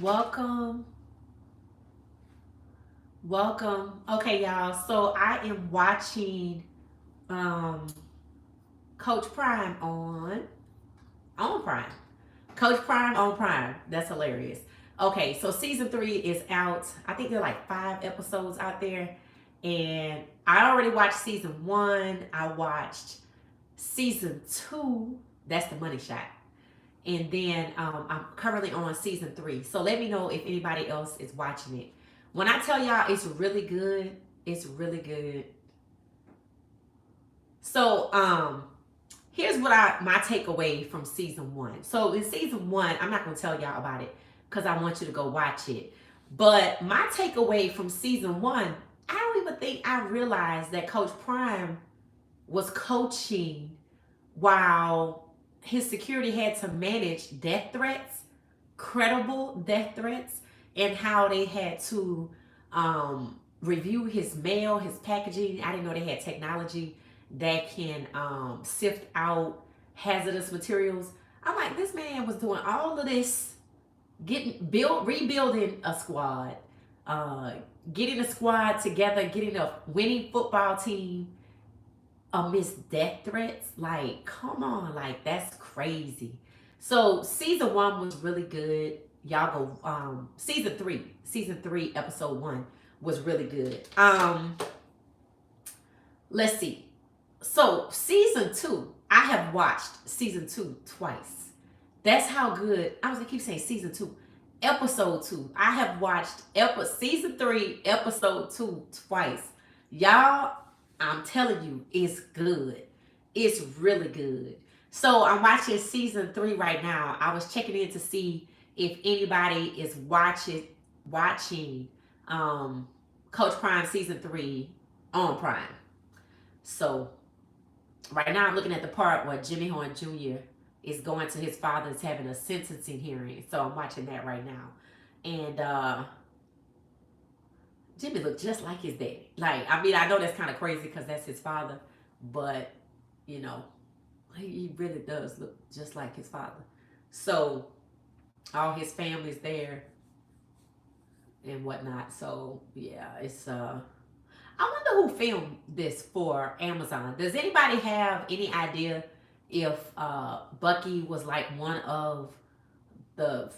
Welcome. Welcome. Okay, y'all. So I am watching um Coach Prime on Prime. Coach Prime on Prime. That's hilarious. Okay, so season 3 is out. I think there are like 5 episodes out there. And I already watched season 1. I watched season 2. That's the money shot. And then I'm currently on season 3. So let me know if anybody else is watching it. When I tell y'all it's really good, it's really good. So here's what my takeaway from season 1. So in season 1, I'm not gonna tell y'all about it because I want you to go watch it. But my takeaway from season 1, I don't even think I realized that Coach Prime was coaching while his security had to manage death threats, credible death threats, and how they had to review his mail, his packaging. I didn't know they had technology that can sift out hazardous materials. I'm like, this man was doing all of this, rebuilding a squad, uh, getting a squad together, getting a winning football team amidst death threats. Like, come on, like that's crazy. So season 1 was really good. Y'all go season 3 episode 1 was really good. Let's see. So season 2, I have watched season 2 twice. That's how good. I was gonna keep saying season 2, episode 2. I have watched season 3 episode 2 twice. Y'all, I'm telling you, it's good. It's really good. So I'm watching season 3 right now. I was checking in to see if anybody is watching Coach Prime season 3 on Prime. So right now I'm looking at the part where Jimmy Horn Jr. is going to his father's having a sentencing hearing. So I'm watching that right now. And Jimmy looked just like his daddy. Like, I mean, I know that's kind of crazy because that's his father, but you know, he really does look just like his father. So all his family's there and whatnot. So yeah, it's I wonder who filmed this for Amazon. Does anybody have any idea if Bucky was like one of the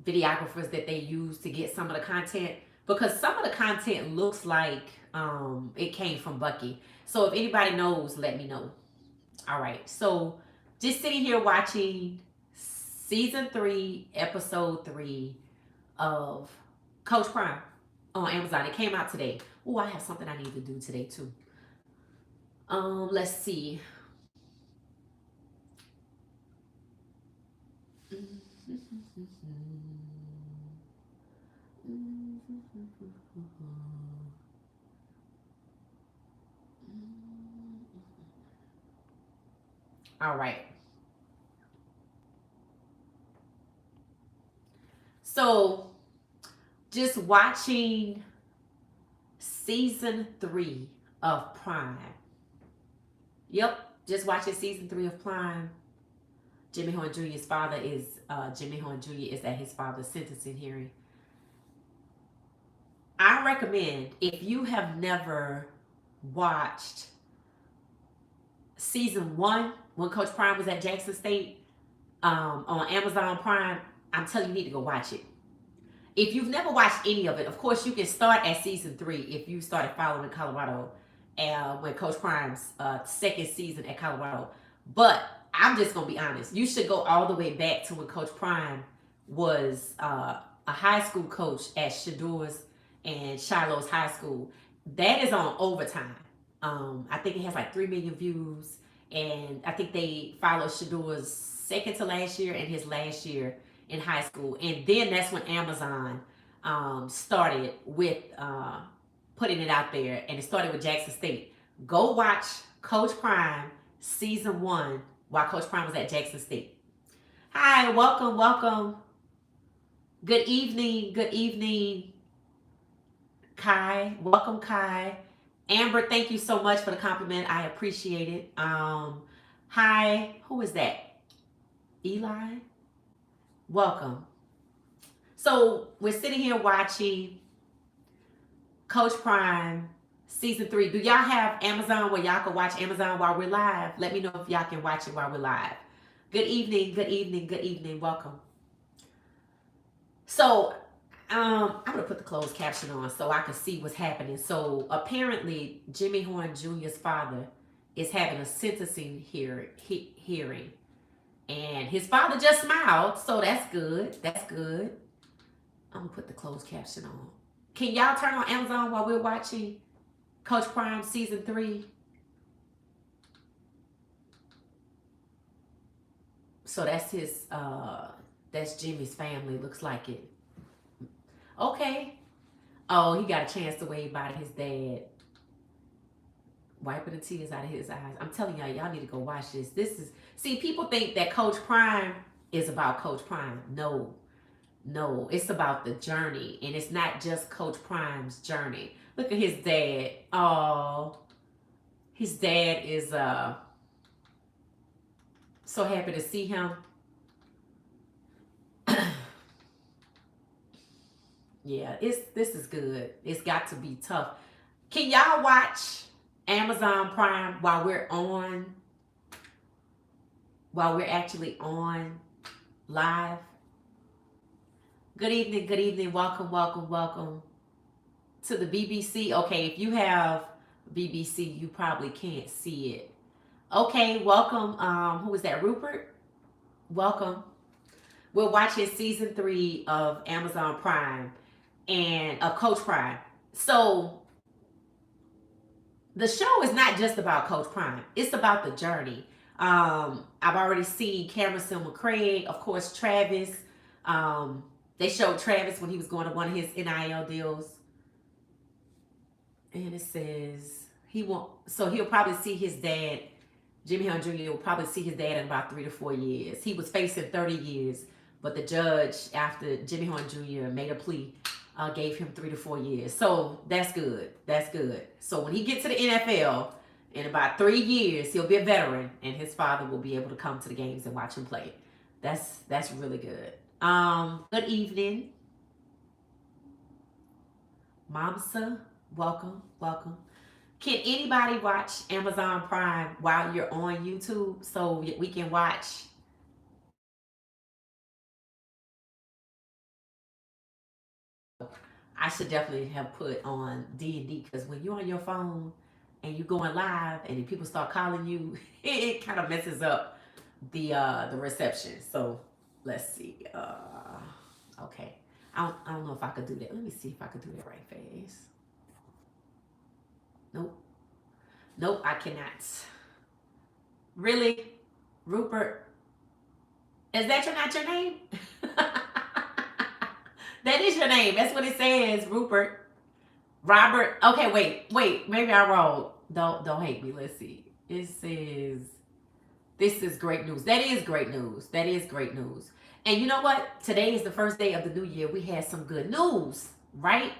videographers that they used to get some of the content? Because some of the content looks like it came from Bucky. So if anybody knows, let me know. All right. So just sitting here watching season 3, episode 3 of Coach Prime on Amazon. It came out today. Oh, I have something I need to do today too. Let's see. All right. So just watching season 3 of Prime. Yep, just watching season 3 of Prime. Jimmy Horn Jr.'s father is Jimmy Horn Jr. is at his father's sentencing hearing. I recommend, if you have never watched season 1 when Coach Prime was at Jackson State on Amazon Prime, I'm telling you, you need to go watch it. If you've never watched any of it, of course you can start at season 3 if you started following Colorado when Coach Prime's second season at Colorado. But I'm just gonna be honest, you should go all the way back to when Coach Prime was a high school coach at Shador's and Shiloh's High School. That is on Overtime. I think it has like 3 million views, and I think they followed Shador's second to last year and his last year in high school. And then that's when Amazon started with putting it out there, and it started with Jackson State. Go watch Coach Prime season 1 while Coach Prime was at Jackson State. Hi, welcome, welcome. Good evening, Kai. Welcome, Kai. Amber, thank you so much for the compliment. I appreciate it. Hi, who is that? Eli? Welcome. So we're sitting here watching Coach Prime season 3. Do y'all have Amazon where y'all can watch Amazon while we're live? Let me know if y'all can watch it while we're live. Good evening, good evening, good evening. Welcome. So I'm gonna put the closed caption on so I can see what's happening. So apparently, Jimmy Horn Jr.'s father is having a sentencing hearing, and his father just smiled, so that's good. That's good. I'm gonna put the closed caption on. Can y'all turn on Amazon while we're watching Coach Prime season 3? So that's his. That's Jimmy's family. Looks like it. Okay. Oh, he got a chance to wave bye to his dad, wiping the tears out of his eyes. I'm telling y'all need to go watch this. See, people think that Coach Prime is about Coach Prime. No, it's about the journey, and it's not just Coach Prime's journey. Look at his dad. Oh, his dad is so happy to see him. Yeah, this is good. It's got to be tough. Can y'all watch Amazon Prime while we're actually on live? Good evening. Welcome to the BBC. Okay, if you have BBC, you probably can't see it. Okay, welcome. Who is that? Rupert? Welcome. We're watching season 3 of Amazon Prime and of Coach Prime. So the show is not just about Coach Prime. It's about the journey. I've already seen Cameron McCrae, of course, Travis. They showed Travis when he was going to one of his NIL deals. And it says he'll probably see his dad. Jimmy Hunt Jr. will probably see his dad in about 3 to 4 years. He was facing 30 years, but the judge, after Jimmy Hunt Jr. made a plea, gave him 3 to 4 years. So that's good. That's good. So when he gets to the NFL, in about 3 years, he'll be a veteran, and his father will be able to come to the games and watch him play. That's really good. Good evening, Mamsa. Welcome. Can anybody watch Amazon Prime while you're on YouTube so we can watch? I should definitely have put on D&D, because when you're on your phone and you're going live and then people start calling you, it kind of messes up the reception. So let's see. Okay. I don't know if I could do that. Let me see if I could do that right fast. Nope, I cannot. Really? Rupert? Is that not your name? That is your name. That's what it says, Rupert. Robert. Okay, wait. Maybe I'm wrong. Don't hate me. Let's see. It says, this is great news. That is great news. And you know what? Today is the first day of the new year. We had some good news, right?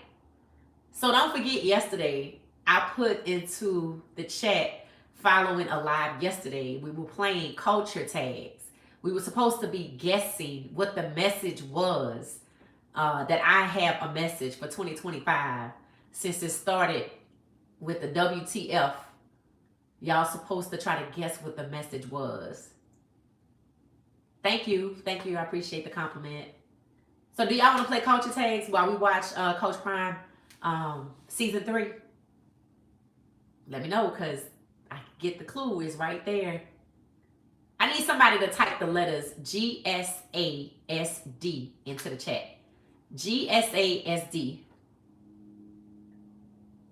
So don't forget, yesterday, I put into the chat following a live yesterday. We were playing culture tags. We were supposed to be guessing what the message was. That I have a message for 2025. Since it started with the WTF, y'all supposed to try to guess what the message was. Thank you. I appreciate the compliment. So do y'all want to play culture tags while we watch Coach Prime season 3? Let me know, because I get the clue is right there. I need somebody to type the letters GSASD into the chat. GSASD.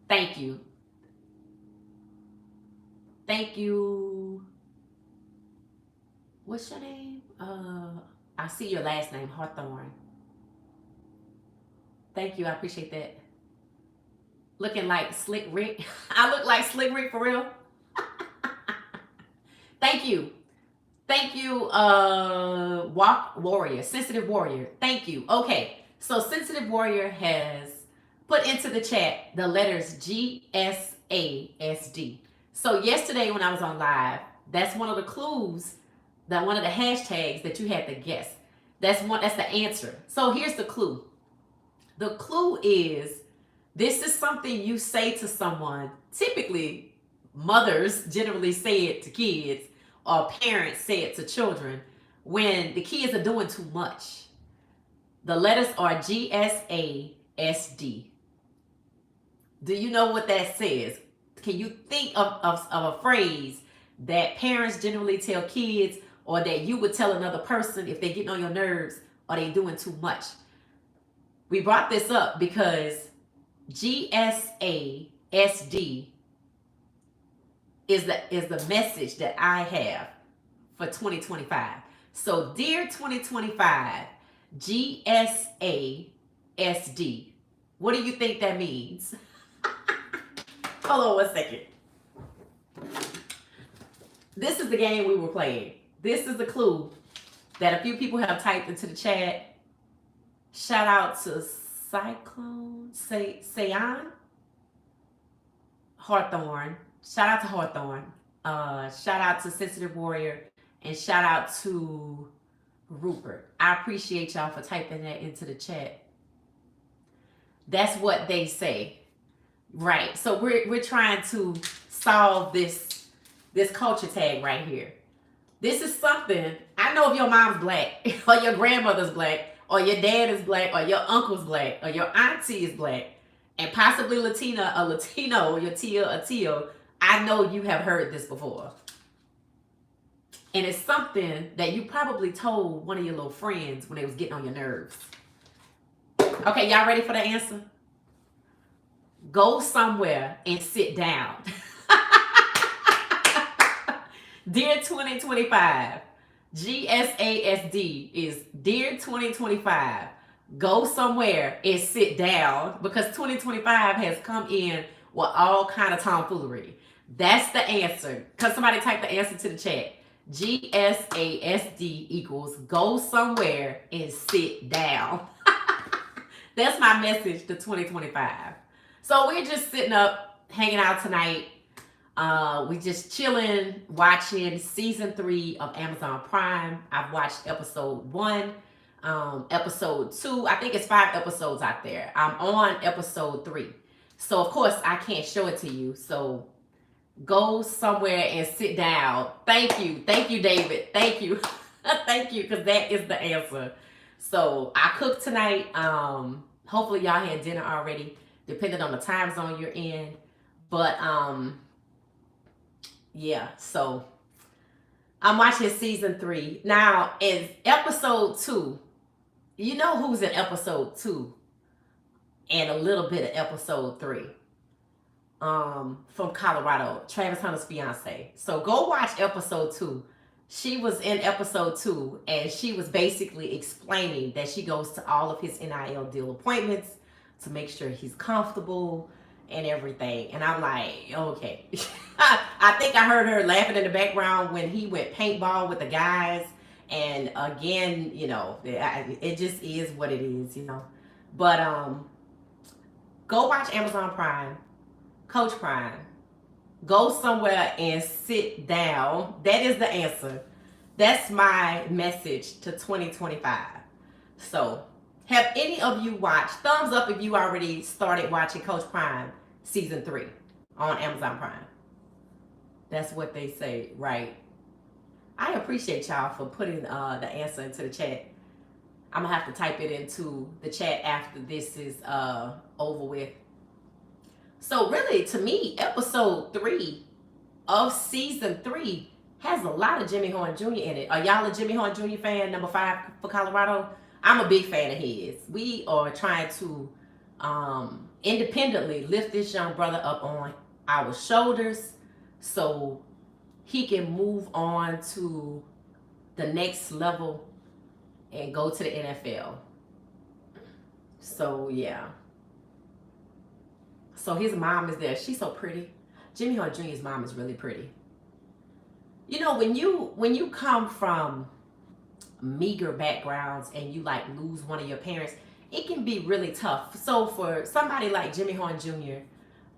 Thank you. What's your name? I see your last name, Hawthorne. Thank you. I appreciate that. Looking like Slick Rick. I look like Slick Rick for real. Thank you. Walk Warrior, Sensitive Warrior. Thank you. Okay. So Sensitive Warrior has put into the chat the letters GSASD. So yesterday when I was on live, that's one of the clues, one of the hashtags that you had to guess. That's the answer. So here's the clue. The clue is this is something you say to someone. Typically, mothers generally say it to kids, or parents say it to children when the kids are doing too much. The letters are GSASD. Do you know what that says? Can you think of a phrase that parents generally tell kids, or that you would tell another person if they're getting on your nerves or they doing too much? We brought this up because GSASD is the message that I have for 2025. So, dear 2025, GSASD. What do you think that means? Hold on 1 second. This is the game we were playing. This is the clue that a few people have typed into the chat. Shout out to Cyclone, Sayan, Hawthorne. Shout out to Hawthorne. Shout out to Sensitive Warrior. And shout out to Rupert. I appreciate y'all for typing that into the chat. That's what they say. Right. So we're trying to solve this culture tag right here. This is something, I know if your mom's black, or your grandmother's black, or your dad is black, or your uncle's black, or your auntie is black, and possibly Latina, a Latino, your tia, a tio, I know you have heard this before. And it's something that you probably told one of your little friends when they was getting on your nerves. Okay, y'all ready for the answer? Go somewhere and sit down. Dear 2025, GSASD is Dear 2025, go somewhere and sit down, because 2025 has come in with all kind of tomfoolery. That's the answer. Because somebody typed the answer to the chat. GSASD equals go somewhere and sit down. That's my message to 2025. So we're just sitting up, hanging out tonight. We just chilling, watching season 3 of Amazon Prime. I've watched episode 1, episode 2. I think it's 5 episodes out there. I'm on episode 3. So of course I can't show it to you. So go somewhere and sit down. Thank you, David. Thank you, thank you, because that is the answer. So I cooked tonight. Hopefully y'all had dinner already, depending on the time zone you're in. But yeah, so I'm watching season 3. Now, in episode 2, you know who's in episode 2 and a little bit of episode 3. From Colorado, Travis Hunter's fiance. So go watch episode 2. She was in episode 2, and she was basically explaining that she goes to all of his NIL deal appointments to make sure he's comfortable and everything. And I'm like, okay. I think I heard her laughing in the background when he went paintball with the guys. And again, you know, it just is what it is, you know. But go watch Amazon Prime, Coach Prime. Go somewhere and sit down. That is the answer. That's my message to 2025. So, have any of you watched? Thumbs up if you already started watching Coach Prime season 3 on Amazon Prime. That's what they say, right? I appreciate y'all for putting the answer into the chat. I'm gonna have to type it into the chat after this is over with. So really, to me, episode 3 of season 3 has a lot of Jimmy Horn Jr. in it. Are y'all a Jimmy Horn Jr. fan, number 5 for Colorado? I'm a big fan of his. We are trying to independently lift this young brother up on our shoulders so he can move on to the next level and go to the NFL. So, yeah. So his mom is there. She's so pretty. Jimmy Horn Jr.'s mom is really pretty. You know, when you come from meager backgrounds and you like lose one of your parents, it can be really tough. So for somebody like Jimmy Horn Jr.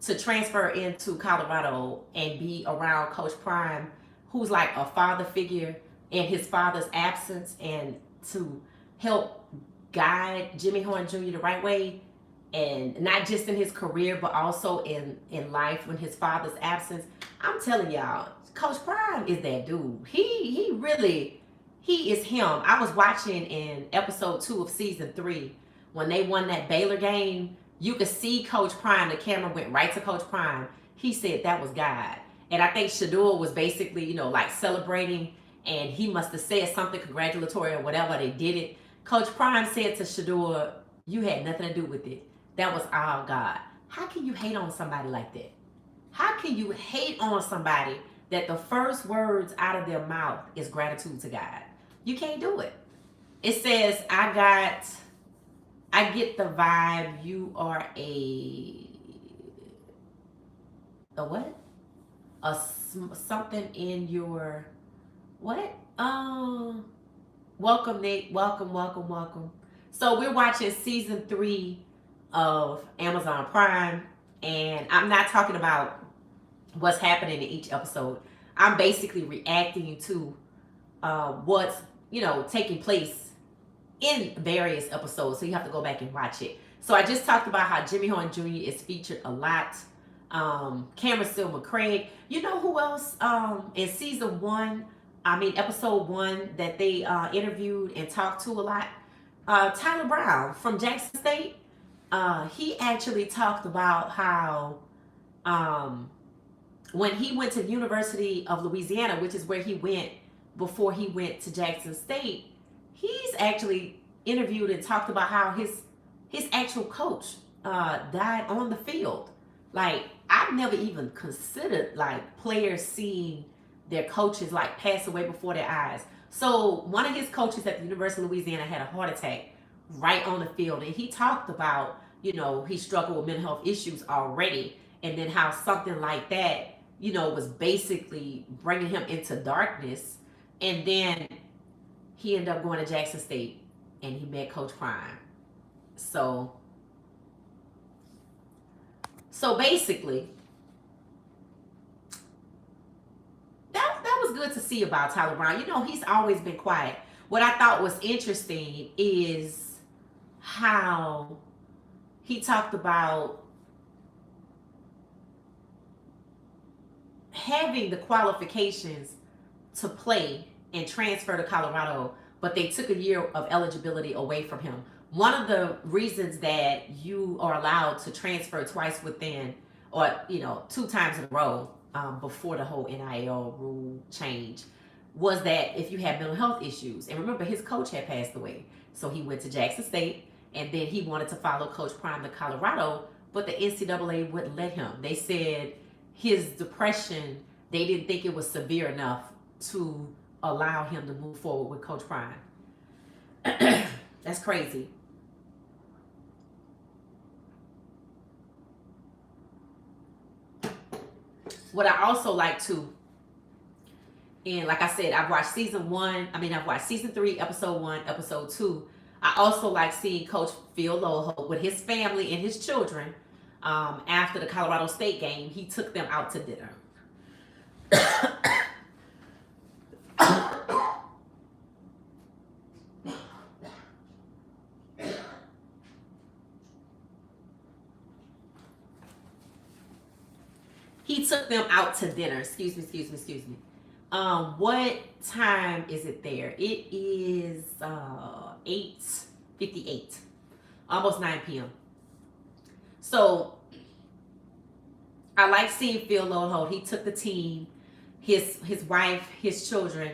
to transfer into Colorado and be around Coach Prime, who's like a father figure in his father's absence, and to help guide Jimmy Horn Jr. the right way, and not just in his career, but also in life when his father's absence. I'm telling y'all, Coach Prime is that dude. He really, he is him. I was watching in episode 2 of season 3 when they won that Baylor game. You could see Coach Prime. The camera went right to Coach Prime. He said that was God. And I think Shador was basically, like celebrating, and he must have said something congratulatory or whatever. They did it. Coach Prime said to Shador, "You had nothing to do with it. That was all God." How can you hate on somebody like that? How can you hate on somebody that the first words out of their mouth is gratitude to God? You can't do it. It says, I get the vibe you are a what? Something in your what? Welcome, Nick. Welcome. So we're watching season 3 of Amazon Prime, and I'm not talking about what's happening in each episode. I'm basically reacting to what's taking place in various episodes. So you have to go back and watch it. So I just talked about how Jimmy Horn Jr. is featured a lot. Cameron Silver Craig. You know who else in episode 1 that they interviewed and talked to a lot? Tyler Brown from Jackson State. He actually talked about how when he went to the University of Louisiana, which is where he went before he went to Jackson State, he's actually interviewed and talked about how his actual coach died on the field. Like, I've never even considered like players seeing their coaches like pass away before their eyes. So one of his coaches at the University of Louisiana had a heart attack right on the field, and he talked about he struggled with mental health issues already, and then how something like that was basically bringing him into darkness, and then he ended up going to Jackson State and he met Coach Prime. So basically, that was good to see about Tyler Brown. He's always been quiet. What I thought was interesting is how he talked about having the qualifications to play and transfer to Colorado, but they took a year of eligibility away from him. One of the reasons that you are allowed to transfer twice within, or 2 times in a row before the whole NIL rule change, was that if you had mental health issues. And remember, his coach had passed away, so he went to Jackson State, and then he wanted to follow Coach Prime to Colorado, but the NCAA wouldn't let him. They said his depression, they didn't think it was severe enough to allow him to move forward with Coach Prime. That's crazy. What I also like to, and like I said, I've watched season 3, episode 1, episode 2. I also like seeing Coach Phil Loho with his family and his children. After the Colorado State game, he took them out to dinner. He took them out to dinner. Excuse me. What time is it there? It is 8:58, almost 9 p.m. So I like seeing Phil Loho. He took the team, his wife, his children,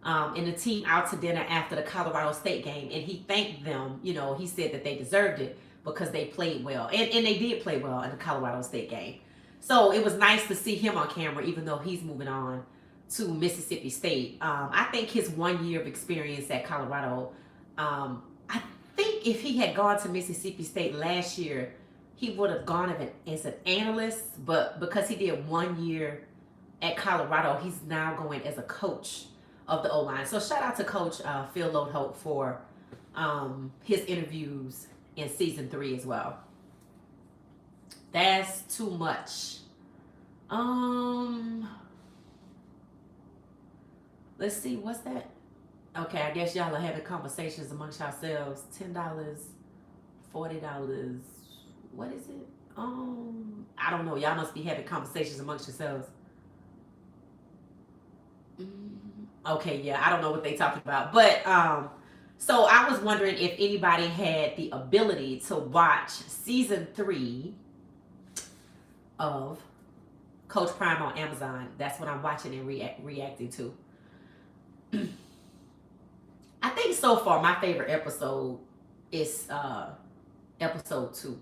and the team out to dinner after the Colorado State game, and he thanked them. He said that they deserved it because they played well, and they did play well in the Colorado State game. So it was nice to see him on camera, even though he's moving on to Mississippi State. I think his 1 year of experience at Colorado, I think if he had gone to Mississippi State last year, he would have gone as an analyst, but because he did 1 year at Colorado, he's now going as a coach of the O-line. So shout out to Coach Phil Loho for his interviews in season 3 as well. That's too much. Let's see, what's that? Okay, I guess y'all are having conversations amongst yourselves. $10, $40. What is it? I don't know. Y'all must be having conversations amongst yourselves. Okay, yeah, I don't know what they talking about, but so I was wondering if anybody had the ability to watch season 3 of Coach Prime on Amazon. That's what I'm watching and reacting to. I think so far my favorite episode is episode 2,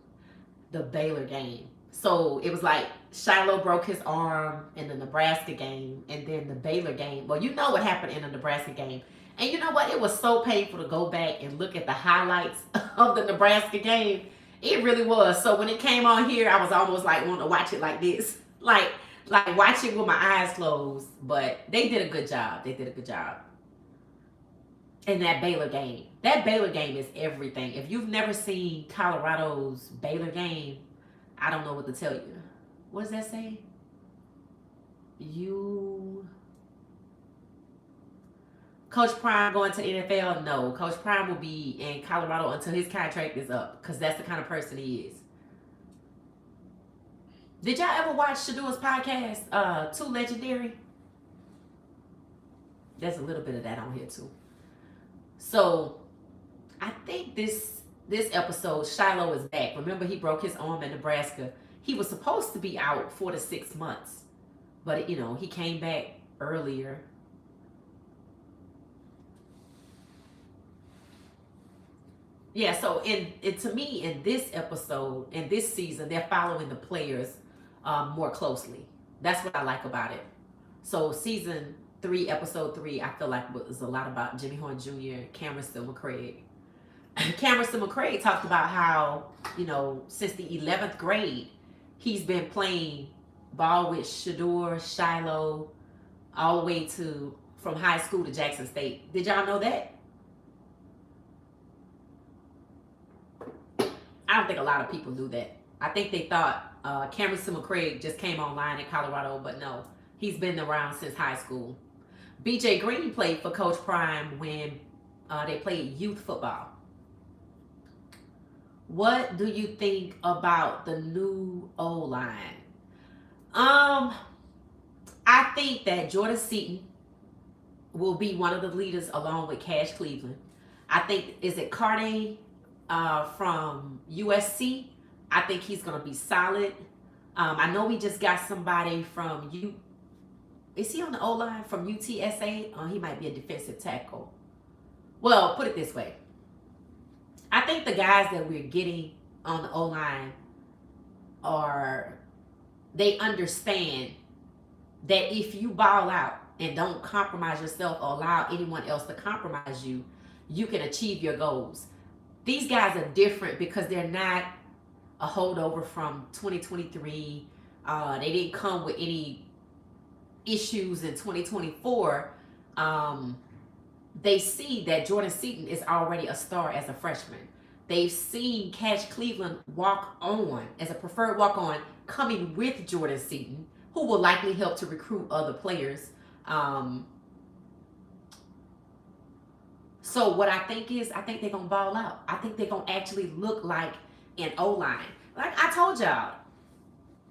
the Baylor game. So it was like Shiloh broke his arm in the Nebraska game, and then the Baylor game. Well, you know what happened in the Nebraska game. And you know what? It was so painful to go back and look at the highlights of the Nebraska game. It really was. So when it came on here, I was almost like wanting to watch it like this. Like watch it with my eyes closed. But they did a good job. They did a good job. In that Baylor game. That Baylor game is everything. If you've never seen Colorado's Baylor game, I don't know what to tell you. What does that say? You Coach Prime going to the NFL? No. Coach Prime will be in Colorado until his contract is up, because that's the kind of person he is. Did y'all ever watch Shadur's podcast, Too Legendary? There's a little bit of that on here too. So I think this episode, Shiloh is back. Remember, he broke his arm in Nebraska. He was supposed to be out 4 to 6 months, but he came back earlier. Yeah, so to me, in this episode, in this season, they're following the players more closely. That's what I like about it. So season 3, episode 3, I feel like was a lot about Jimmy Horn Jr., Cameron McCraig. Cameron McCraig talked about how, since the 11th grade, he's been playing ball with Shadur, Shiloh, all the way to from high school to Jackson State. Did y'all know that? I don't think a lot of people knew that. I think they thought Cameron McCraig just came online in Colorado, but no, he's been around since high school. BJ Green played for Coach Prime when they played youth football. What do you think about the new O-line? I think that Jordan Seaton will be one of the leaders along with Cash Cleveland. I think, is it Carde from USC? I think he's going to be solid. I know we just got somebody from is he on the O-line from UTSA? He might be a defensive tackle. Well, put it this way. I think the guys that we're getting on the O-line they understand that if you ball out and don't compromise yourself or allow anyone else to compromise you, you can achieve your goals. These guys are different because they're not a holdover from 2023. They didn't come with any issues in 2024. They see that Jordan Seaton is already a star as a freshman. They've seen Cash Cleveland walk on as a preferred walk on coming with Jordan Seaton, who will likely help to recruit other players. So what I think they're going to ball out. I think they're going to actually look like an O-line. Like I told y'all,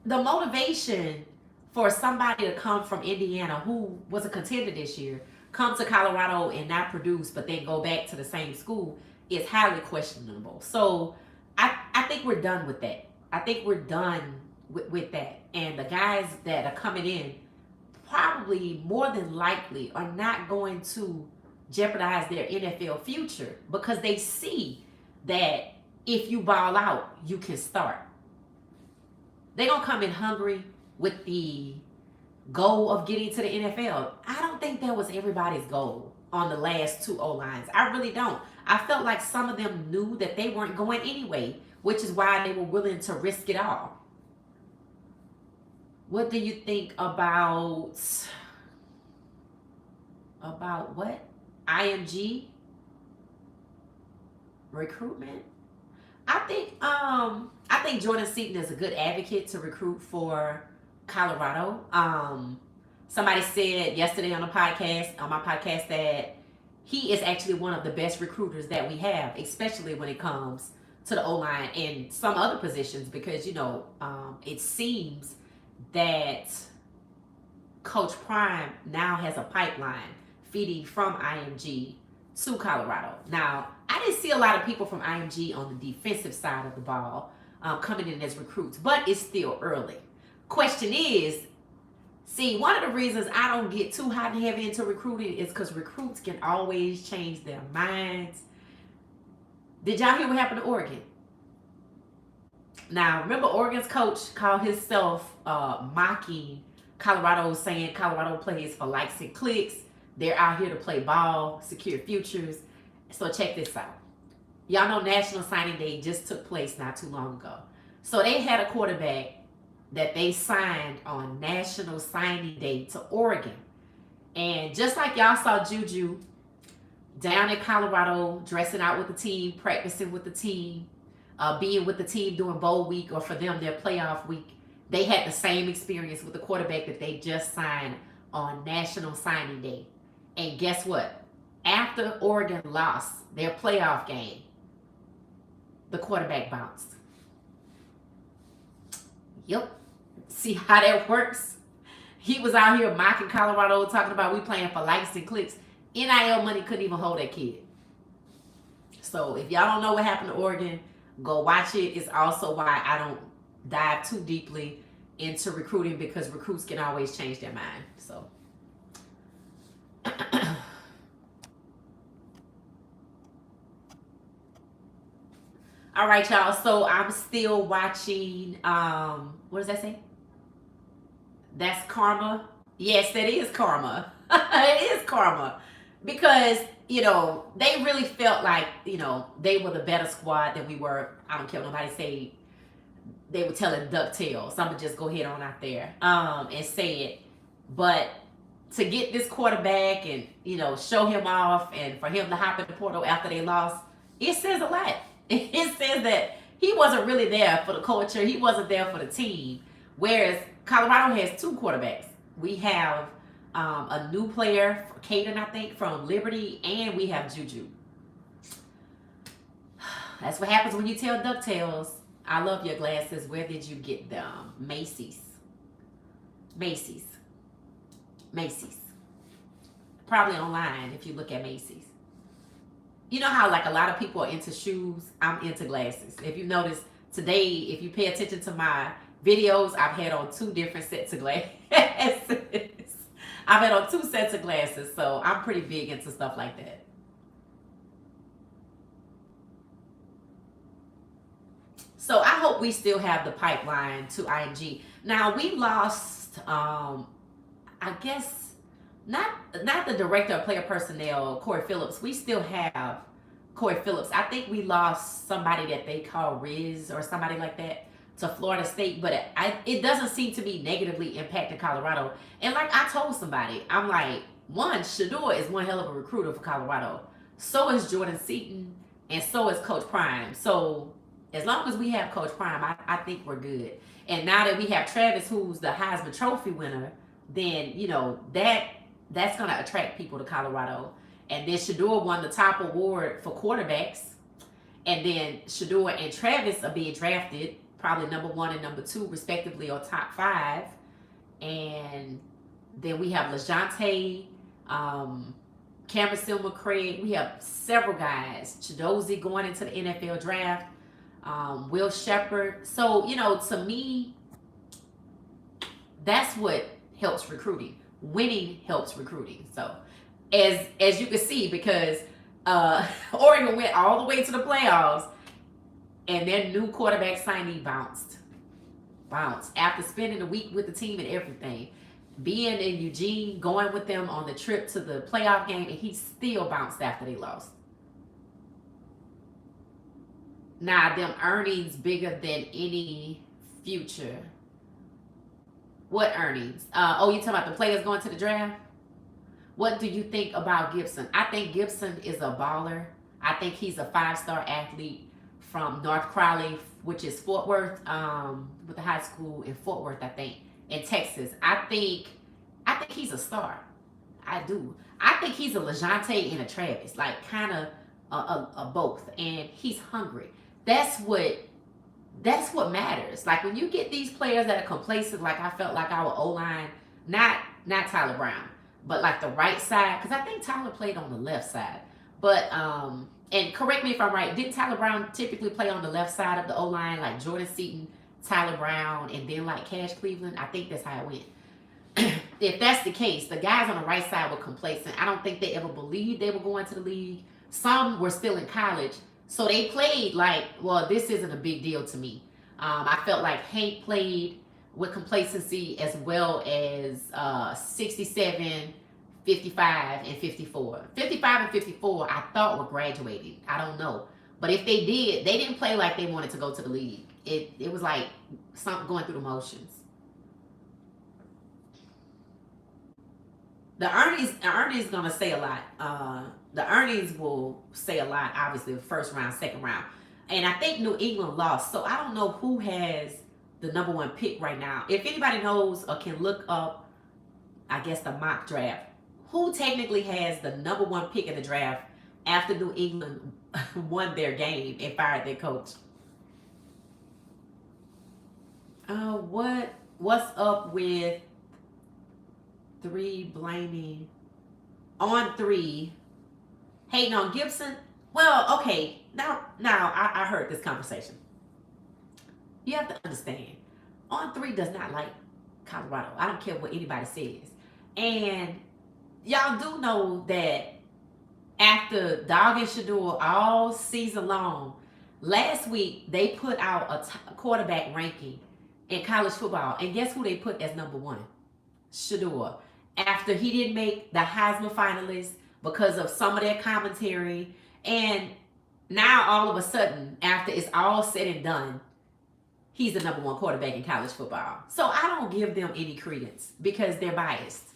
the motivation for somebody to come from Indiana, who was a contender this year, come to Colorado and not produce, but then go back to the same school, is highly questionable. So I think we're done with that. I think we're done with that. And the guys that are coming in probably more than likely are not going to jeopardize their NFL future, because they see that if you ball out, you can start. They're going to come in hungry with the goal of getting to the NFL. I don't think that was everybody's goal on the last 2 O-lines. I really don't. I felt like some of them knew that they weren't going anyway, which is why they were willing to risk it all. What do you think about what? IMG recruitment? I think Jordan Seaton is a good advocate to recruit for Colorado. Somebody said yesterday on my podcast that he is actually one of the best recruiters that we have, especially when it comes to the O-line and some other positions, because, it seems that Coach Prime now has a pipeline feeding from IMG to Colorado. Now, I didn't see a lot of people from IMG on the defensive side of the ball coming in as recruits, but it's still early. Question is, see, one of the reasons I don't get too hot and heavy into recruiting is because recruits can always change their minds. Did y'all hear what happened to Oregon? Now, remember Oregon's coach called himself mocking Colorado, saying Colorado plays for likes and clicks. They're out here to play ball, secure futures. So check this out. Y'all know National Signing Day just took place not too long ago. So they had a quarterback that they signed on National Signing Day to Oregon. And just like y'all saw Juju down in Colorado, dressing out with the team, practicing with the team, being with the team during bowl week, or for them, their playoff week, they had the same experience with the quarterback that they just signed on National Signing Day. And guess what? After Oregon lost their playoff game, the quarterback bounced. Yep. See how that works? He was out here mocking Colorado, talking about we playing for likes and clicks. NIL money couldn't even hold that kid. So if y'all don't know what happened to Oregon, go watch it. It's also why I don't dive too deeply into recruiting, because recruits can always change their mind. So all right, y'all. So I'm still watching. What does that say? That's Karma. Yes, that is Karma. It is Karma, because they really felt like they were the better squad than we were. I don't care what nobody say. They were telling DuckTales. So I'm gonna just go ahead on out there and say it. But to get this quarterback and show him off, and for him to hop in the portal after they lost, it says a lot. It says that he wasn't really there for the culture. He wasn't there for the team. Whereas Colorado has two quarterbacks. We have a new player, Caden, I think, from Liberty, and we have Juju. That's what happens when you tell DuckTales, I love your glasses. Where did you get them? Macy's. Macy's. Macy's. Probably online if you look at Macy's. You know how like a lot of people are into shoes? I'm into glasses. If you notice today, if you pay attention to my videos, I've had on 2 different sets of glasses. I've had on 2 sets of glasses, so I'm pretty big into stuff like that. So I hope we still have the pipeline to IMG. Now we lost, I guess, not the director of player personnel, Corey Phillips. We still have Corey Phillips. I think we lost somebody that they call Riz or somebody like that to Florida State, but it doesn't seem to be negatively impacting Colorado. And like I told somebody, I'm like, one, Shador is one hell of a recruiter for Colorado. So is Jordan Seaton, and so is Coach Prime. So as long as we have Coach Prime, I think we're good. And now that we have Travis, who's the Heisman Trophy winner, then that's going to attract people to Colorado. And then Shador won the top award for quarterbacks. And then Shador and Travis are being drafted, probably number 1 and number 2, respectively, or top 5. And then we have LaJohntay, Cameron Silver, Craig. We have several guys. Chidozie going into the NFL draft. Will Shepard. So, to me, that's what helps recruiting. Winning helps recruiting. So, as you can see, because Oregon went all the way to the playoffs, and their new quarterback signee bounced after spending a week with the team and everything. Being in Eugene, going with them on the trip to the playoff game, and he still bounced after they lost. Now, them earnings bigger than any future. What earnings? You talking about the players going to the draft? What do you think about Gibson? I think Gibson is a baller. I think he's a 5-star athlete from North Crowley, which is Fort Worth, with the high school in Fort Worth, I think, in Texas. I think he's a star. I do. I think he's a LeJounte and a Travis, like kind of a both, and he's hungry. That's what that's what matters. Like when you get these players that are complacent, like I felt like our O line, not Tyler Brown, but like the right side, because I think Tyler played on the left side. But and correct me if I'm right, didn't Tyler Brown typically play on the left side of the O line, like Jordan Seaton, Tyler Brown, and then like Cash Cleveland? I think that's how it went. If that's the case, the guys on the right side were complacent. I don't think they ever believed they were going to the league. Some were still in college, so they played like, well, this isn't a big deal to me. I felt like Hank played with complacency as well as 67, 55, and 54. 55 and 54, I thought were graduating. I don't know. But if they did, they didn't play like they wanted to go to the league. It was like something going through the motions. The earnings gonna say a lot. The earnings will say a lot. Obviously, the first round, second round, and I think New England lost. So I don't know who has the number one pick right now. If anybody knows or can look up, I guess the mock draft, who technically has the number one pick in the draft after New England won their game and fired their coach? What's up with three blaming on three hating on Gibson? Well, okay, now I heard this conversation. You have to understand, on three does not like Colorado. I don't care what anybody says, and y'all do know that after dogging Shador all season long, last week they put out a quarterback ranking in college football, and guess who they put as number one? Shador. After he didn't make the Heisman finalists because of some of their commentary, and now all of a sudden, after it's all said and done, he's the number one quarterback in college football. So I don't give them any credence because they're biased.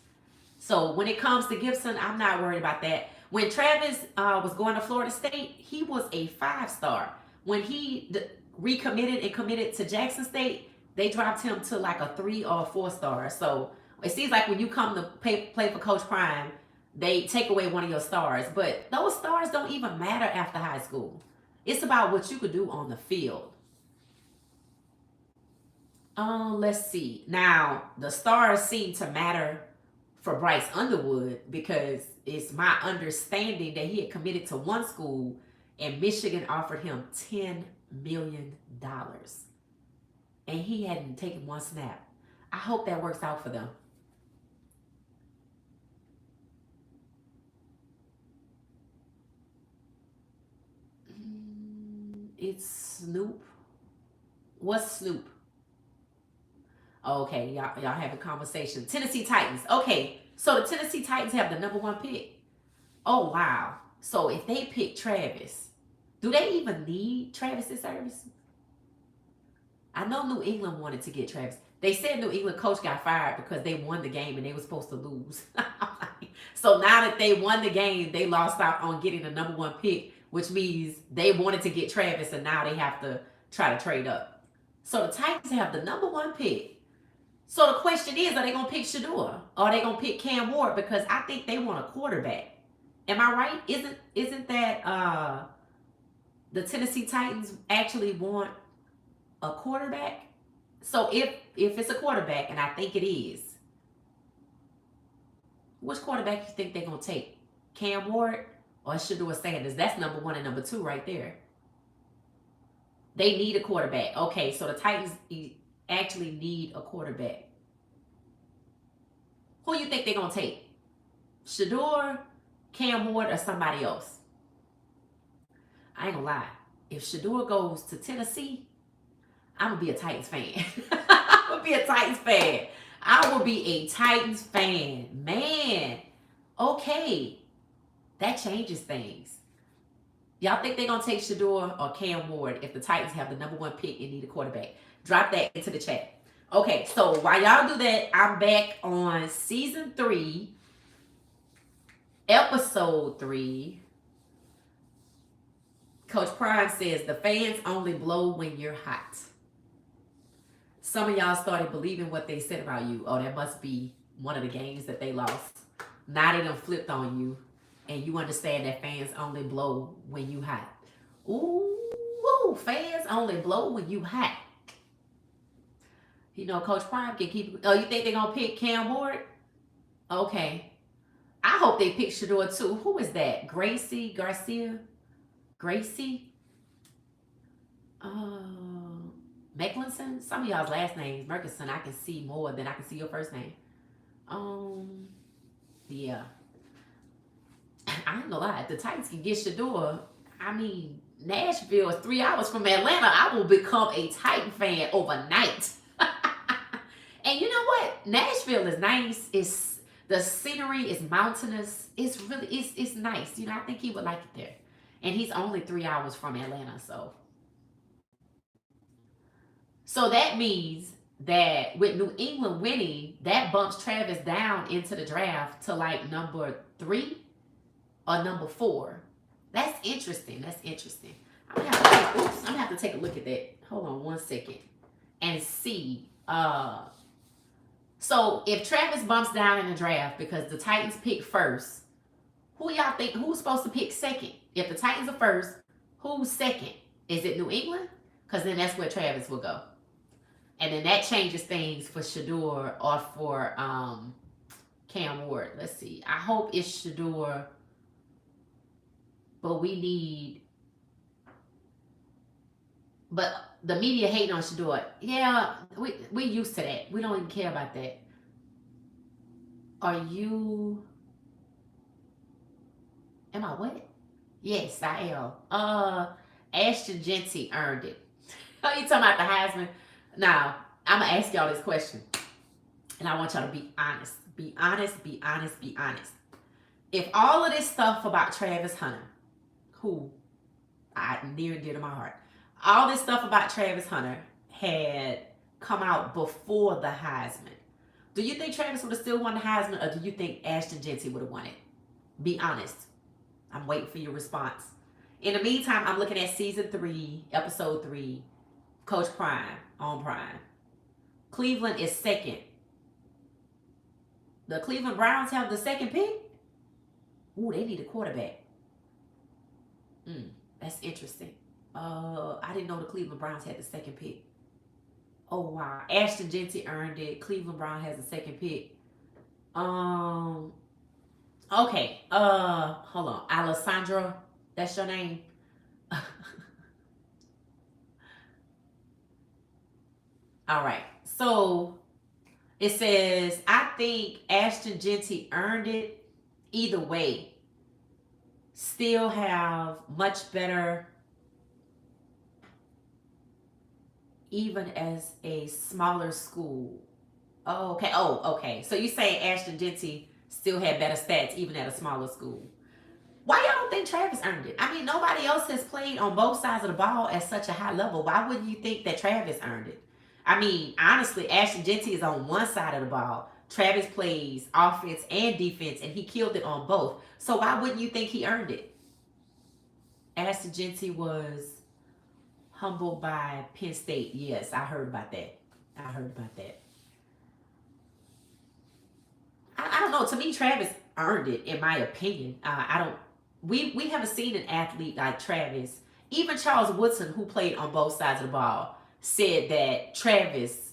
So when it comes to Gibson, I'm not worried about that. When Travis was going to Florida State, he was a 5-star. When he recommitted and committed to Jackson State, they dropped him to like a 3 or a 4-star. So it seems like when you come to play for Coach Prime, they take away one of your stars. But those stars don't even matter after high school. It's about what you could do on the field. Let's see. Now, the stars seem to matter for Bryce Underwood because it's my understanding that he had committed to one school and Michigan offered him $10 million. And he hadn't taken one snap. I hope that works out for them. It's Snoop. What's Snoop? Okay, y'all have a conversation. Tennessee Titans. Okay, so the Tennessee Titans have the number one pick. Oh wow. So if they pick Travis, do they even need Travis's service? I know New England wanted to get Travis. They said New England coach got fired because they won the game and they were supposed to lose. So now that they won the game, they lost out on getting the number one pick, which means they wanted to get Travis and now they have to try to trade up. So the Titans have the number one pick. So the question is, are they going to pick Shador? Or are they going to pick Cam Ward? Because I think they want a quarterback. Am I right? Isn't that the Tennessee Titans actually want a quarterback? So if it's a quarterback, and I think it is, which quarterback you think they're going to take? Cam Ward or Shador Sanders? That's number one and number two right there. They need a quarterback. Okay, so the Titans actually need a quarterback. Who you think they're going to take? Shador, Cam Ward, or somebody else? I ain't gonna lie. If Shador goes to Tennessee, I'm gonna be a Titans fan. I'm gonna be a Titans fan. I will be a Titans fan. Man, okay. That changes things. Y'all think they're gonna take Shador or Cam Ward if the Titans have the number one pick and need a quarterback? Drop that into the chat. Okay, so while y'all do that, I'm back on season 3, episode 3. Coach Prime says the fans only blow when you're hot. Some of y'all started believing what they said about you. Oh, that must be one of the games that they lost. Now they done flipped on you, and you understand that fans only blow when you hot. Ooh, fans only blow when you hot. You know, Coach Prime can keep. Oh, you think they're gonna pick Cam Ward? Okay. I hope they pick Shador too. Who is that? Gracie Garcia? Gracie? Uh, Mecklenson? Some of y'all's last names, Merkerson, I can see more than I can see your first name. Um, yeah. I ain't gonna lie. If the Titans can get Shador, I mean, Nashville is 3 hours from Atlanta. I will become a Titan fan overnight. And you know what? Nashville is nice. It's the scenery is mountainous. It's really it's nice. You know, I think he would like it there. And he's only 3 hours from Atlanta, so that means that with New England winning, that bumps Travis down into the draft to like number 3 or number 4. That's interesting. That's interesting. I'm gonna have to take a look at that. Hold on 1 second and see. So if Travis bumps down in the draft because the Titans pick first, who y'all think who's supposed to pick second? If the Titans are first, who's second? Is it New England? Because then that's where Travis will go. And then that changes things for Shador or for Cam Ward. Let's see. I hope it's Shador, but we need. But the media hating on Shador. Yeah, we used to that. We don't even care about that. Are you? Am I what? Yes, I am. Ashton Genty earned it. Are you talking about the Heisman? Now, I'm gonna ask y'all this question, and I want y'all to be honest. Be honest. Be honest. Be honest. If all of this stuff about Travis Hunter, who I near and dear to my heart, all this stuff about Travis Hunter had come out before the Heisman, do you think Travis would have still won the Heisman, or do you think Ashton Genty would have won it? Be honest. I'm waiting for your response. In the meantime, I'm looking at season 3, episode 3, Coach Prime on Prime. Cleveland is second. The Cleveland Browns have the second pick. Ooh, they need a quarterback. That's interesting. I didn't know the Cleveland Browns had the second pick. Oh wow. Ashton Genty earned it. Cleveland Brown has the second pick. Okay. Hold on. Alessandra, that's your name? All right. So it says, I think Ashton Genty earned it. Either way, still have much better, even as a smaller school. Oh, okay. Oh, okay. So you say Ashton Genty still had better stats even at a smaller school. Why y'all don't think Travis earned it? I mean, nobody else has played on both sides of the ball at such a high level. Why wouldn't you think that Travis earned it? I mean, honestly, Ashton Genty is on one side of the ball. Travis plays offense and defense, and he killed it on both. So why wouldn't you think he earned it? Ashton Genty was humbled by Penn State. Yes, I heard about that. I heard about that. I don't know. To me, Travis earned it, in my opinion. I don't. We haven't seen an athlete like Travis. Even Charles Woodson, who played on both sides of the ball, said that Travis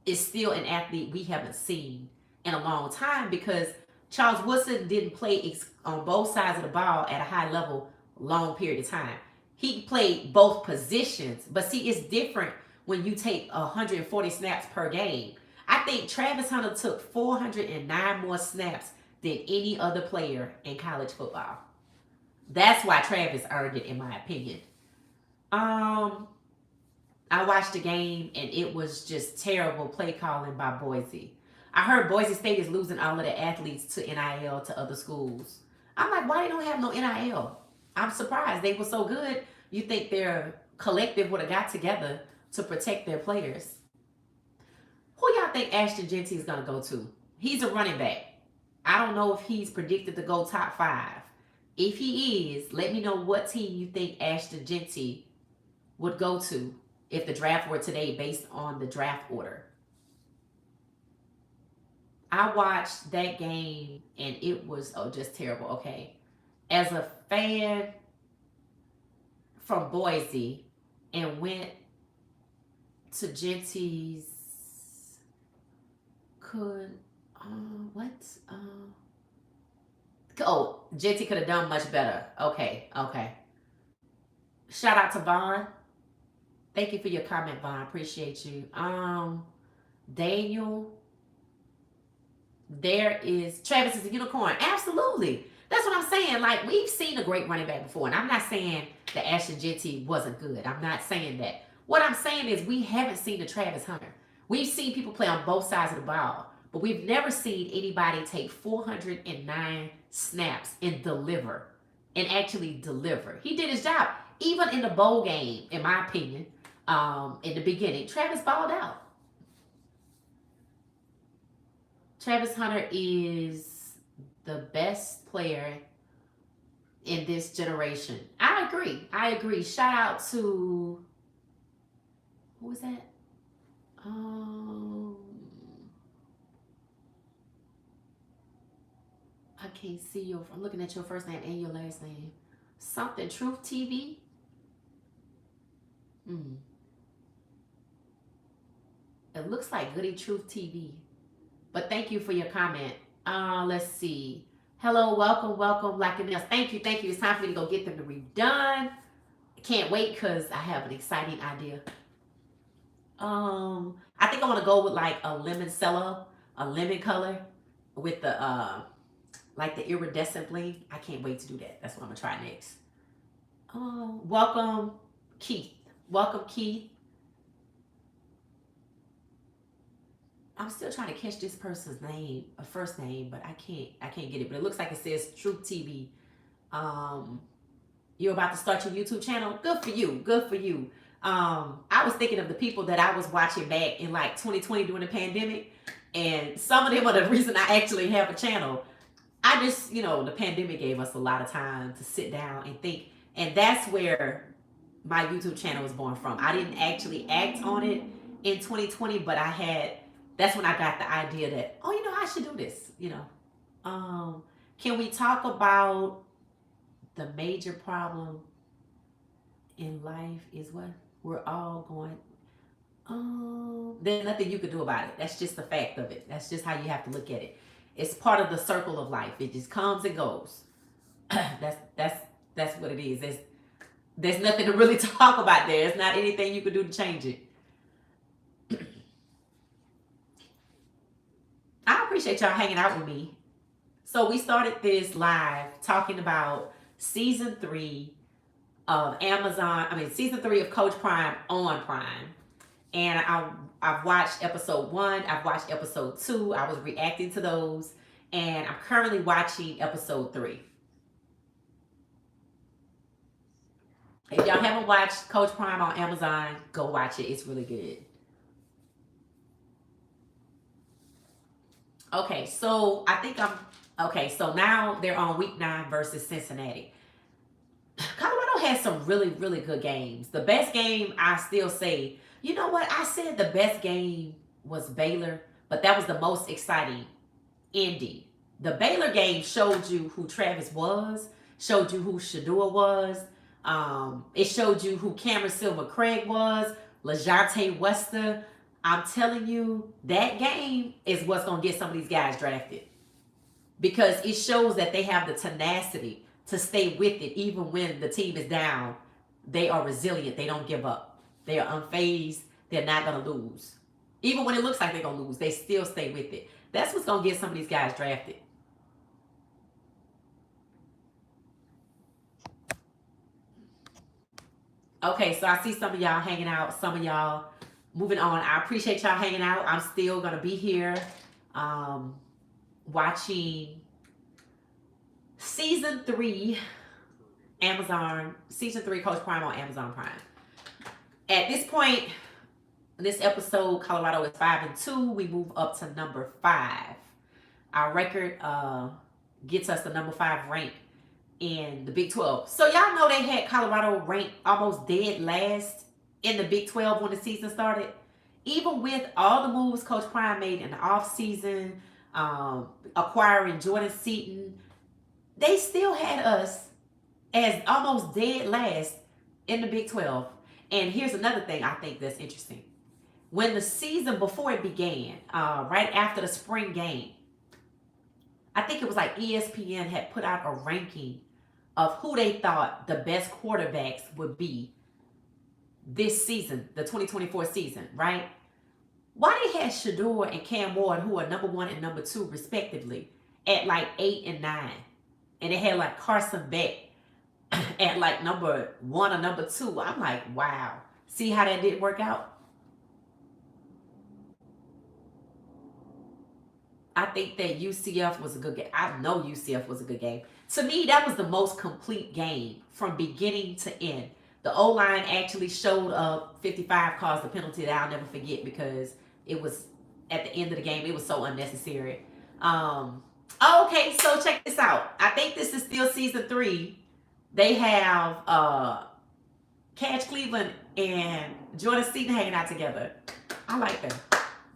is still an athlete we haven't seen in a long time because Charles Woodson didn't play on both sides of the ball at a high level long period of time. He played both positions, but see, it's different when you take 140 snaps per game. I think Travis Hunter took 409 more snaps than any other player in college football. That's why Travis earned it, in my opinion. I watched the game and it was just terrible play calling by Boise. I heard Boise State is losing all of their athletes to NIL to other schools. I'm like, why they don't have no NIL? I'm surprised. They were so good. You think their collective would have got together to protect their players. Who y'all think Ashton Genty is going to go to? He's a running back. I don't know if he's predicted to go top 5. If he is, let me know what team you think Ashton Genty would go to if the draft were today based on the draft order. I watched that game and it was just terrible. Okay, as a fan from Boise and went to Genty's, could what oh, Genty could have done much better. Okay, okay. Shout out to Vaughn. Thank you for your comment, Vaughn. Appreciate you. Daniel, there is Travis is a unicorn. Absolutely. That's what I'm saying. Like, we've seen a great running back before, and I'm not saying that Ashton Genty wasn't good. I'm not saying that. What I'm saying is we haven't seen the Travis Hunter. We've seen people play on both sides of the ball, but we've never seen anybody take 409 snaps and deliver, and actually deliver. He did his job. Even in the bowl game, in my opinion, in the beginning, Travis balled out. Travis Hunter is the best player in this generation. I agree. I agree. Shout out to who was that? I can't see your. I'm looking at your first name and your last name. Something Truth TV. It looks like Goody Truth TV. But thank you for your comment. Let's see. Hello, welcome, welcome, Black and Nails. Thank you, thank you. It's time for me to go get them to redone. Can't wait because I have an exciting idea. I think I want to go with like a lemon cello, a lemon color with the like the iridescent bling. I can't wait to do that. That's what I'm gonna try next. Welcome, Keith. Welcome, Keith. I'm still trying to catch this person's name, a first name, but I can't get it. But it looks like it says Truth TV. You're about to start your YouTube channel. Good for you. Good for you. I was thinking of the people that I was watching back in like 2020 during the pandemic, and some of them are the reason I actually have a channel. I just, the pandemic gave us a lot of time to sit down and think, and that's where my YouTube channel was born from. I didn't actually act on it in 2020, but that's when I got the idea that, I should do this, Can we talk about the major problem in life is what we're all going, there's nothing you could do about it. That's just the fact of it. That's just how you have to look at it. It's part of the circle of life. It just comes and goes. that's what it is. There's nothing to really talk about there. There's not anything you could do to change it. I appreciate y'all hanging out with me. So we started this live talking about season 3 of season 3 of Coach Prime on Prime. And I've watched episode 1, I've watched episode 2, I was reacting to those, and I'm currently watching episode 3. If y'all haven't watched Coach Prime on Amazon, go watch it. It's really good. Okay, so so now they're on week 9 versus Cincinnati. Colorado has some really, really good games. The best game, I still say, you know what? I said the best game was Baylor, but that was the most exciting ending. The Baylor game showed you who Travis was, showed you who Shadua was. It showed you who Cameron Silver Craig was, LaJarte Wester. I'm telling you, that game is what's going to get some of these guys drafted. Because it shows that they have the tenacity to stay with it even when the team is down. They are resilient. They don't give up. They are unfazed. They're not going to lose. Even when it looks like they're going to lose, they still stay with it. That's what's going to get some of these guys drafted. Okay, so I see some of y'all hanging out. Some of y'all moving on. I appreciate y'all hanging out. I'm still going to be here watching season 3 Coach Prime on Amazon Prime. At this point, this episode, Colorado is 5-2. We move up to number 5. Our record gets us the number 5 rank in the Big 12. So y'all know they had Colorado ranked almost dead last in the Big 12 when the season started. Even with all the moves Coach Prime made in the offseason, acquiring Jordan Seaton, they still had us as almost dead last in the Big 12. And here's another thing I think that's interesting. When the season before it began, right after the spring game, I think it was like ESPN had put out a ranking of who they thought the best quarterbacks would be this season, the 2024 season, right? Why they had Shador and Cam Ward, who are number 1 and number 2 respectively, at like 8 and 9, and they had like Carson Beck at like number 1 or number 2. I'm like, wow. See how that didn't work out? I think that UCF was a good game. I know UCF was a good game. To me, that was the most complete game from beginning to end. The O-line actually showed up. 55 caused a penalty that I'll never forget because it was at the end of the game. It was so unnecessary. Okay, so check this out. I think this is still season 3. They have Cash Cleveland and Jordan Seaton hanging out together. I like them.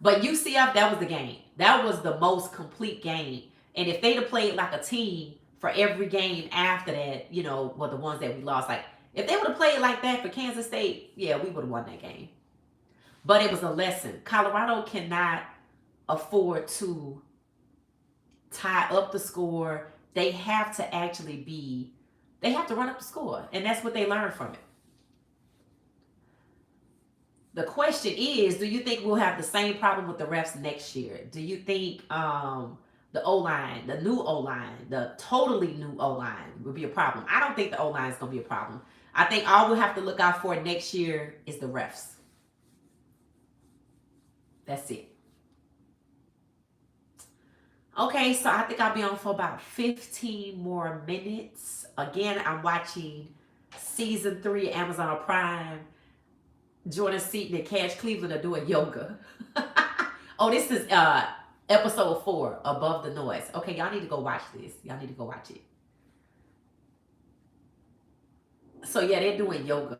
But UCF, that was the game. That was the most complete game. And if they'd have played like a team for every game after that, you know, well, the ones that we lost, like if they would have played like that for Kansas State, yeah, we would have won that game. But it was a lesson. Colorado cannot afford to tie up the score. They have to actually they have to run up the score. And that's what they learned from it. The question is, do you think we'll have the same problem with the refs next year? Do you think the O-line, the new O-line, the totally new O-line will be a problem? I don't think the O-line is going to be a problem. I think all we'll have to look out for next year is the refs. That's it. Okay, so I think I'll be on for about 15 more minutes. Again, I'm watching season 3 Amazon Prime. Jordan Seaton and Cash Cleveland are doing yoga. Oh, this is episode 4, Above the Noise. Okay, y'all need to go watch this. Y'all need to go watch it. So yeah, they're doing yoga.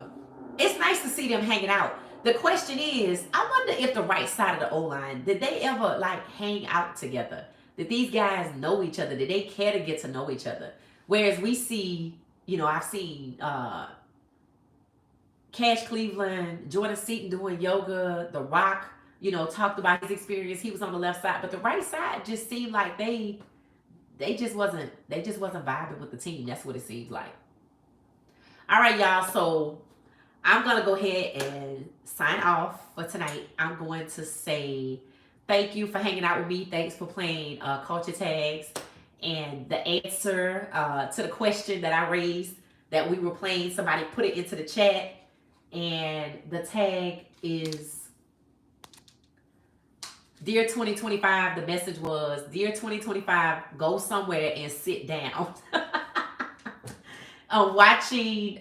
It's nice to see them hanging out. The question is, I wonder if the right side of the O-line, did they ever like hang out together? Did these guys know each other? Did they care to get to know each other? Whereas we see, you know, I've seen Cash Cleveland, Jordan Seaton doing yoga, The Rock, you know, talked about his experience. He was on the left side, but the right side just seemed like they just wasn't vibing with the team. That's what it seems like. All right, y'all. So I'm gonna go ahead and sign off for tonight. I'm going to say thank you for hanging out with me. Thanks for playing Culture Tags. And the answer to the question that I raised that we were playing, somebody put it into the chat. And the tag is Dear 2025. The message was, Dear 2025, go somewhere and sit down. I'm watching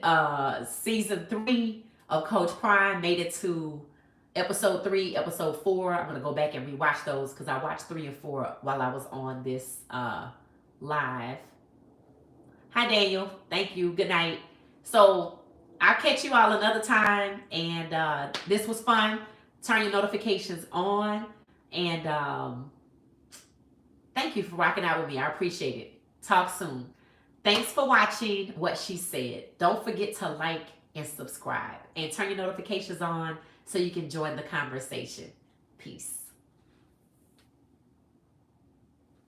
season 3 of Coach Prime. Made it to episode 3, episode 4. I'm going to go back and rewatch those because I watched 3 and 4 while I was on this live. Hi, Daniel. Thank you. Good night. So I'll catch you all another time. And this was fun. Turn your notifications on. And thank you for rocking out with me. I appreciate it. Talk soon. Thanks for watching What She Said. Don't forget to like and subscribe. And turn your notifications on so you can join the conversation. Peace.